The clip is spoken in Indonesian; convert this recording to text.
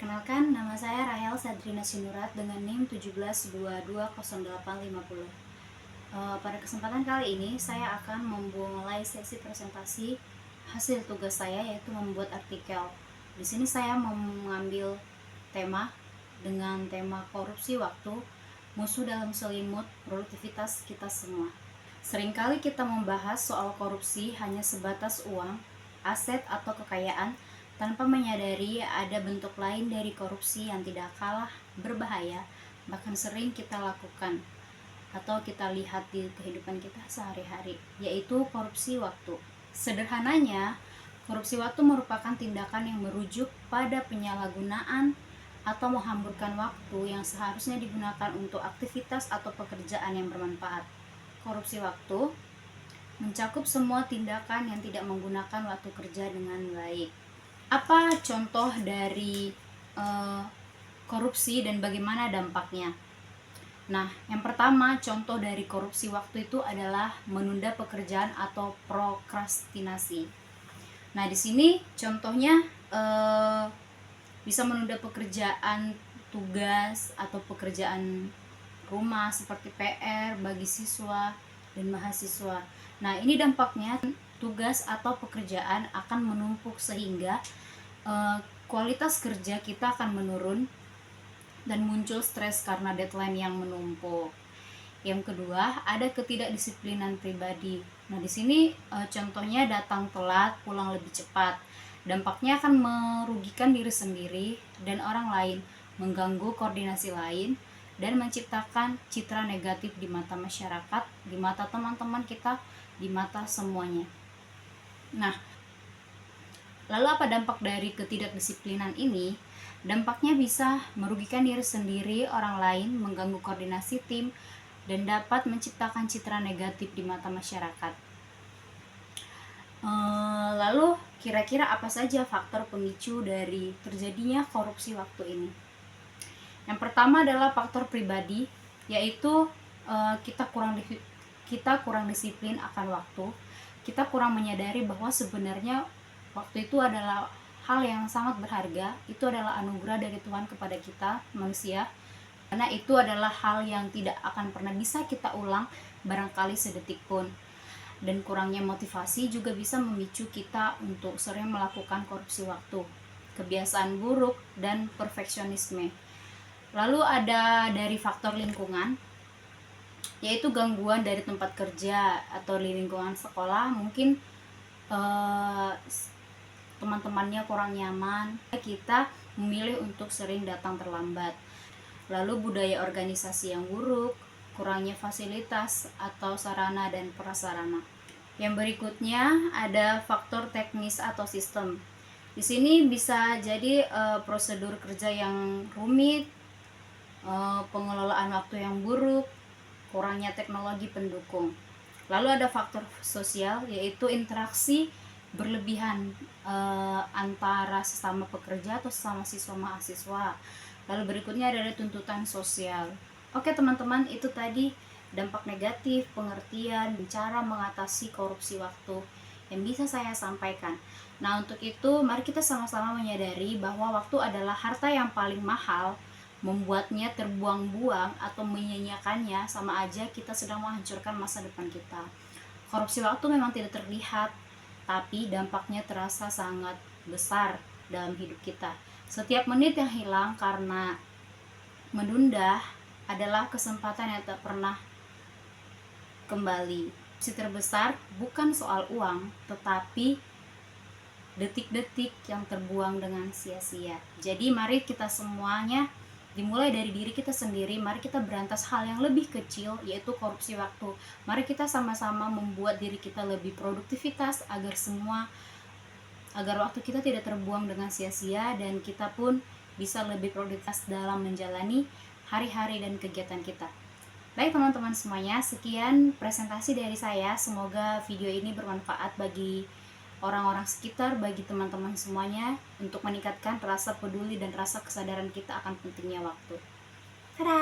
Perkenalkan, nama saya Rahel Sadrina Sinurat dengan NIM 17220850. Pada kesempatan kali ini, saya akan memulai sesi presentasi hasil tugas saya, yaitu membuat artikel. Di sini saya mengambil tema dengan tema korupsi waktu, musuh dalam selimut produktivitas kita semua. Seringkali kita membahas soal korupsi hanya sebatas uang, aset, atau kekayaan, tanpa menyadari ada bentuk lain dari korupsi yang tidak kalah berbahaya, bahkan sering kita lakukan atau kita lihat di kehidupan kita sehari-hari, yaitu korupsi waktu. Sederhananya, korupsi waktu merupakan tindakan yang merujuk pada penyalahgunaan atau menghamburkan waktu yang seharusnya digunakan untuk aktivitas atau pekerjaan yang bermanfaat. Korupsi waktu mencakup semua tindakan yang tidak menggunakan waktu kerja dengan baik. Apa contoh dari korupsi dan bagaimana dampaknya? Nah, yang pertama, contoh dari korupsi waktu itu adalah menunda pekerjaan atau prokrastinasi. Nah, di sini contohnya bisa menunda pekerjaan tugas atau pekerjaan rumah seperti PR bagi siswa dan mahasiswa. Nah, ini dampaknya tugas atau pekerjaan akan menumpuk sehingga kualitas kerja kita akan menurun dan muncul stres karena deadline yang menumpuk. Yang kedua, ada ketidakdisiplinan pribadi. Nah, di sini contohnya datang telat, pulang lebih cepat. Dampaknya akan merugikan diri sendiri dan orang lain, mengganggu koordinasi lain, dan menciptakan citra negatif di mata masyarakat, di mata teman-teman kita, di mata semuanya. Nah, lalu apa dampak dari ketidakdisiplinan ini? Dampaknya bisa merugikan diri sendiri, orang lain, mengganggu koordinasi tim, dan dapat menciptakan citra negatif di mata masyarakat. Lalu kira-kira apa saja faktor pemicu dari terjadinya korupsi waktu ini? Yang pertama adalah faktor pribadi, yaitu kita kurang disiplin akan waktu. Kita kurang menyadari bahwa sebenarnya waktu itu adalah hal yang sangat berharga. Itu adalah anugerah dari Tuhan kepada kita manusia, karena itu adalah hal yang tidak akan pernah bisa kita ulang barangkali sedetik pun. Dan kurangnya motivasi juga bisa memicu kita untuk sering melakukan korupsi waktu, kebiasaan buruk, dan perfeksionisme. Lalu ada dari faktor lingkungan, yaitu gangguan dari tempat kerja atau di lingkungan sekolah. Mungkin teman-temannya kurang nyaman, kita memilih untuk sering datang terlambat. Lalu budaya organisasi yang buruk, kurangnya fasilitas atau sarana dan prasarana. Yang berikutnya ada faktor teknis atau sistem. Di sini bisa jadi prosedur kerja yang rumit, pengelolaan waktu yang buruk, kurangnya teknologi pendukung. Lalu ada faktor sosial, yaitu interaksi berlebihan antara sesama pekerja atau sesama siswa mahasiswa. Lalu berikutnya ada tuntutan sosial. Oke teman-teman, itu tadi dampak negatif, pengertian, cara mengatasi korupsi waktu yang bisa saya sampaikan. Nah, untuk itu mari kita sama-sama menyadari bahwa waktu adalah harta yang paling mahal. Membuatnya terbuang-buang atau menyia-nyiakannya sama aja kita sedang menghancurkan masa depan kita. Korupsi waktu memang tidak terlihat, tapi dampaknya terasa sangat besar dalam hidup kita. Setiap menit yang hilang karena menunda adalah kesempatan yang tak pernah kembali. Si terbesar bukan soal uang, tetapi detik-detik yang terbuang dengan sia-sia. Jadi mari kita semuanya, dimulai dari diri kita sendiri, mari kita berantas hal yang lebih kecil, yaitu korupsi waktu. Mari kita sama-sama membuat diri kita lebih produktivitas agar waktu kita tidak terbuang dengan sia-sia dan kita pun bisa lebih produktivitas dalam menjalani hari-hari dan kegiatan kita. Baik teman-teman semuanya, sekian presentasi dari saya. Semoga video ini bermanfaat bagi orang-orang sekitar, bagi teman-teman semuanya, untuk meningkatkan rasa peduli dan rasa kesadaran kita akan pentingnya waktu. Tada!